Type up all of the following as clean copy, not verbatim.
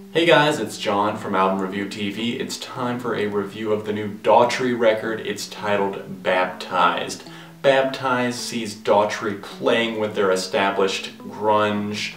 Hey guys, it's John from Album Review TV. It's time for a review of the new Daughtry record. It's titled Baptized. Baptized sees Daughtry playing with their established grunge,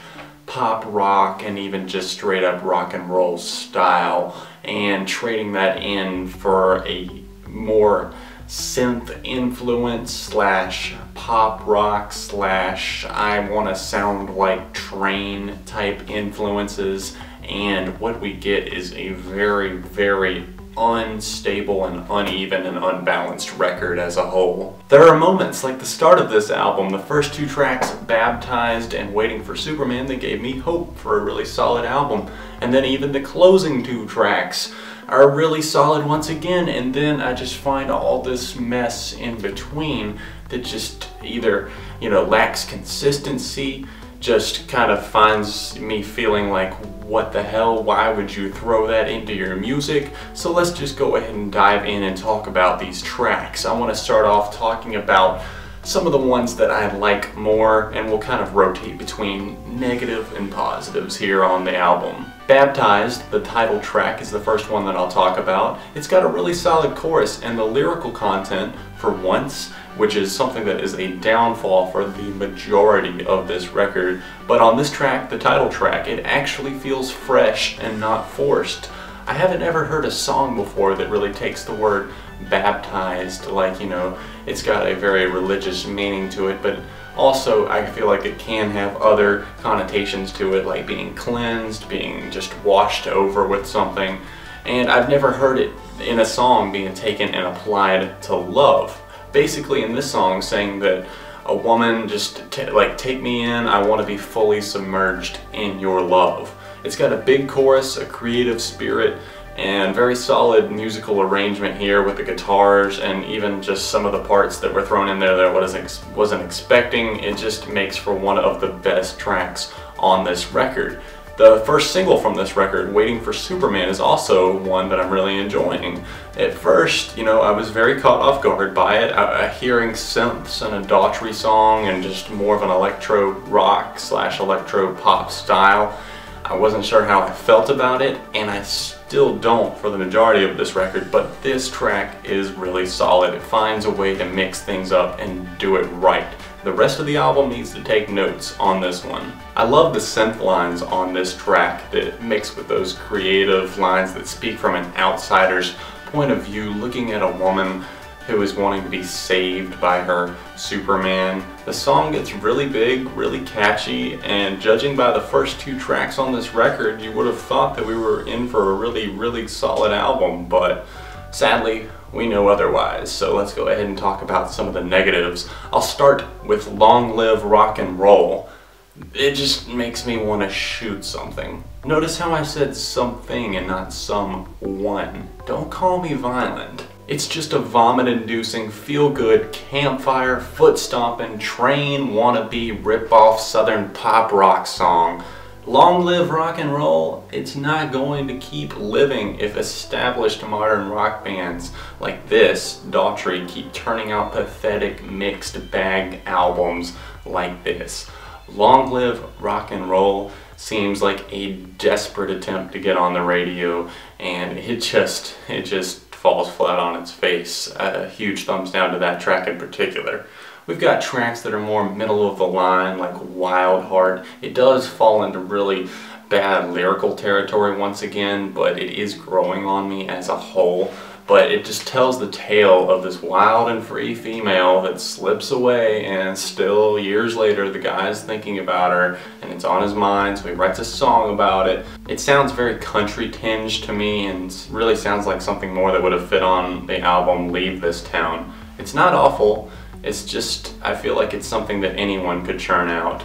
pop rock, and even just straight up rock and roll style, and trading that in for a more synth influence slash pop rock slash I wanna sound like Train type influences. And what we get is a very, very unstable and uneven and unbalanced record as a whole. There are moments like the start of this album, the first two tracks, Baptized and Waiting for Superman, that gave me hope for a really solid album. And then even the closing two tracks are really solid once again, and then I just find all this mess in between that just either, lacks consistency, just kind of finds me feeling like, what the hell, why would you throw that into your music? So let's just go ahead and dive in and talk about these tracks. I want to start off talking about some of the ones that I like more, and we'll kind of rotate between negative and positives here on the album. Baptized, the title track, is the first one that I'll talk about. It's got a really solid chorus, and the lyrical content, for once, which is something that is a downfall for the majority of this record. But on this track, the title track, it actually feels fresh and not forced. I haven't ever heard a song before that really takes the word baptized, like, it's got a very religious meaning to it, but also I feel like it can have other connotations to it, like being cleansed, being just washed over with something. And I've never heard it in a song being taken and applied to love. Basically in this song saying that a woman just take me in, I want to be fully submerged in your love. It's got a big chorus, a creative spirit, and very solid musical arrangement here with the guitars, and even just some of the parts that were thrown in there that I wasn't expecting. It just makes for one of the best tracks on this record. The first single from this record, Waiting for Superman, is also one that I'm really enjoying. At first, I was very caught off guard by it. Hearing synths and a Daughtry song and just more of an electro rock slash electro pop style, I wasn't sure how I felt about it, and I still don't for the majority of this record, but this track is really solid. It finds a way to mix things up and do it right. The rest of the album needs to take notes on this one. I love the synth lines on this track that mix with those creative lines that speak from an outsider's point of view, looking at a woman who is wanting to be saved by her Superman. The song gets really big, really catchy, and judging by the first two tracks on this record, you would have thought that we were in for a really, really solid album, but sadly, we know otherwise. So let's go ahead and talk about some of the negatives. I'll start with Long Live Rock and Roll. It just makes me want to shoot something. Notice how I said something and not someone. Don't call me violent. It's just a vomit-inducing, feel-good, campfire, foot-stomping, train wannabe rip-off southern pop rock song. Long live rock and roll. It's not going to keep living if established modern rock bands like this, Daughtry, keep turning out pathetic mixed bag albums like this. Long live rock and roll seems like a desperate attempt to get on the radio, and it just falls flat on its face. A huge thumbs down to that track in particular. We've got tracks that are more middle of the line, like Wild Heart. It does fall into really bad lyrical territory once again, but it is growing on me as a whole. But it just tells the tale of this wild and free female that slips away, and still years later the guy's thinking about her and it's on his mind, so he writes a song about it. It sounds very country tinged to me, and really sounds like something more that would have fit on the album Leave This Town. It's not awful. It's just, I feel like it's something that anyone could churn out.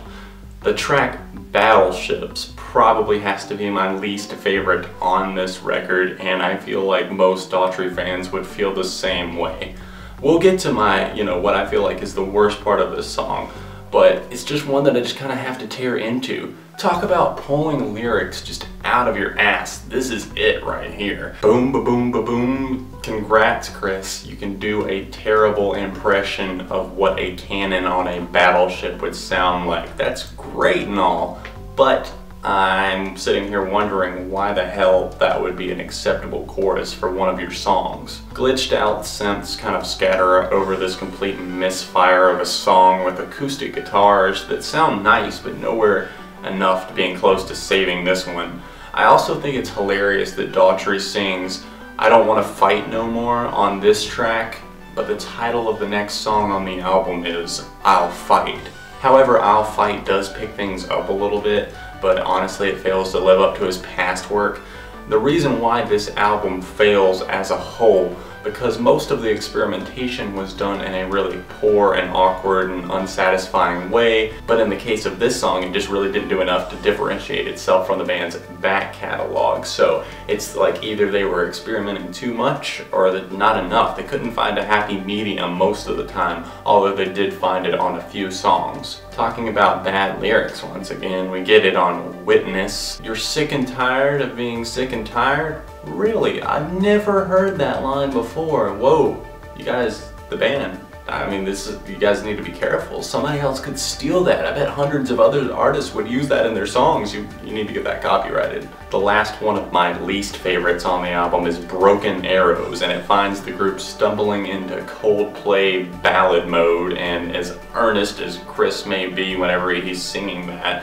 The track Battleships probably has to be my least favorite on this record, and I feel like most Daughtry fans would feel the same way. We'll get to my, what I feel like is the worst part of this song, but it's just one that I just kind of have to tear into. Talk about pulling lyrics just out of your ass. This is it right here. Boom, ba boom, ba boom. Congrats, Chris. You can do a terrible impression of what a cannon on a battleship would sound like. That's great and all, but I'm sitting here wondering why the hell that would be an acceptable chorus for one of your songs. Glitched out synths kind of scatter over this complete misfire of a song with acoustic guitars that sound nice but nowhere enough to being close to saving this one. I also think it's hilarious that Daughtry sings "I Don't Want to Fight No More" on this track, but the title of the next song on the album is "I'll Fight." However, "I'll Fight" does pick things up a little bit, but honestly it fails to live up to his past work. The reason why this album fails as a whole, because most of the experimentation was done in a really poor and awkward and unsatisfying way, but in the case of this song it just really didn't do enough to differentiate itself from the band's back catalog. So it's like either they were experimenting too much or not enough. They couldn't find a happy medium most of the time, although they did find it on a few songs. Talking about bad lyrics once again, we get it on "Witness." "You're sick and tired of being sick and tired?" Really? I've never heard that line before. Whoa, you guys, the band, I mean, you guys need to be careful. Somebody else could steal that. I bet hundreds of other artists would use that in their songs. You need to get that copyrighted. The last one of my least favorites on the album is "Broken Arrows," and it finds the group stumbling into Coldplay ballad mode, and as earnest as Chris may be whenever he's singing that,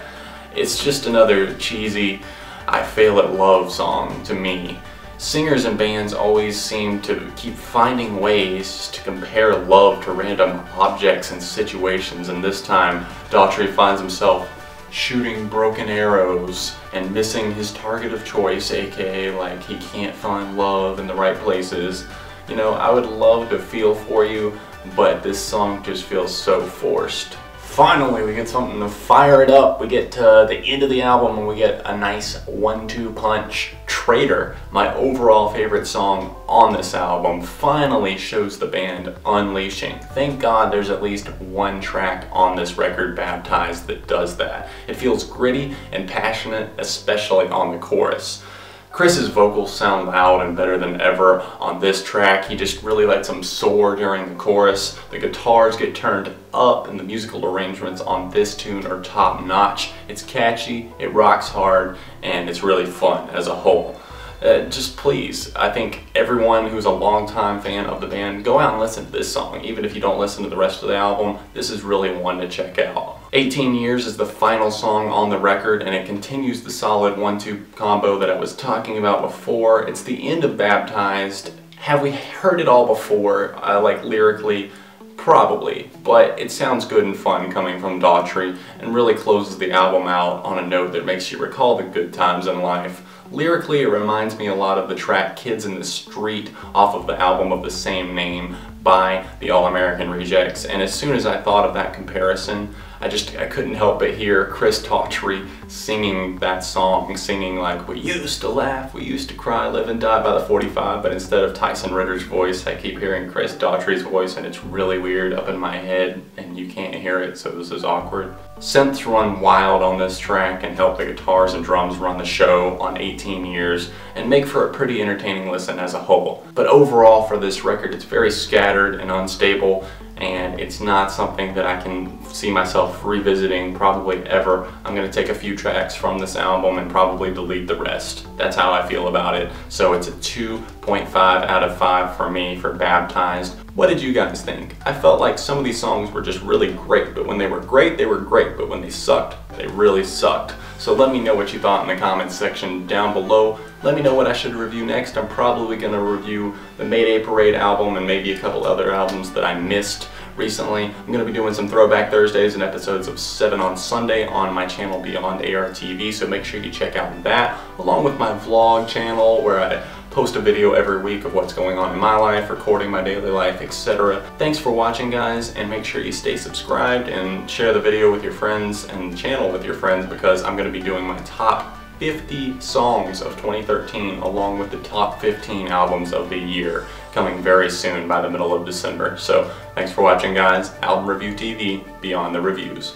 it's just another cheesy "I fail at love" song to me. Singers and bands always seem to keep finding ways to compare love to random objects and situations, and this time Daughtry finds himself shooting broken arrows and missing his target of choice, aka like he can't find love in the right places. You know, I would love to feel for you, but this song just feels so forced. Finally, we get something to fire it up. We get to the end of the album and we get a nice 1-2 punch. "Traitor," my overall favorite song on this album, finally shows the band unleashing. Thank God there's at least one track on this record, Baptized, that does that. It feels gritty and passionate, especially on the chorus. Chris's vocals sound loud and better than ever on this track. He just really lets them soar during the chorus. The guitars get turned up and the musical arrangements on this tune are top notch. It's catchy, it rocks hard, and it's really fun as a whole. Just please, I think everyone who's a longtime fan of the band, go out and listen to this song. Even if you don't listen to the rest of the album, this is really one to check out. 18 Years is the final song on the record, and it continues the solid 1-2 combo that I was talking about before. It's the end of Baptized. Have we heard it all before, like lyrically? Probably, but it sounds good and fun coming from Daughtry and really closes the album out on a note that makes you recall the good times in life. Lyrically, it reminds me a lot of the track "Kids in the Street" off of the album of the same name by the All American Rejects, and as soon as I thought of that comparison, I couldn't help but hear Chris Daughtry singing that song, singing like, "We used to laugh, we used to cry, live and die by the 45, but instead of Tyson Ritter's voice, I keep hearing Chris Daughtry's voice, and it's really weird up in my head, and you can't hear it, so this is awkward." Synths run wild on this track and help the guitars and drums run the show on 18 Years and make for a pretty entertaining listen as a whole. But overall for this record, it's very scattered and unstable, and it's not something that I can see myself revisiting probably ever. I'm going to take a few tracks from this album and probably delete the rest. That's how I feel about it. So it's a 2.5 out of 5 for me for Baptized. What did you guys think? I felt like some of these songs were just really great, but when they were great, they were great, but when they sucked, they really sucked. So let me know what you thought in the comments section down below. Let me know what I should review next. I'm probably going to review the Mayday Parade album and maybe a couple other albums that I missed recently. I'm going to be doing some Throwback Thursdays and episodes of 7 on Sunday on my channel Beyond ARTV, so make sure you check out that, along with my vlog channel where I post a video every week of what's going on in my life, recording my daily life, etc. Thanks for watching, guys, and make sure you stay subscribed and share the video with your friends and the channel with your friends, because I'm going to be doing my top 50 songs of 2013 along with the top 15 albums of the year coming very soon by the middle of December. So thanks for watching, guys. Album Review TV, Beyond the Reviews.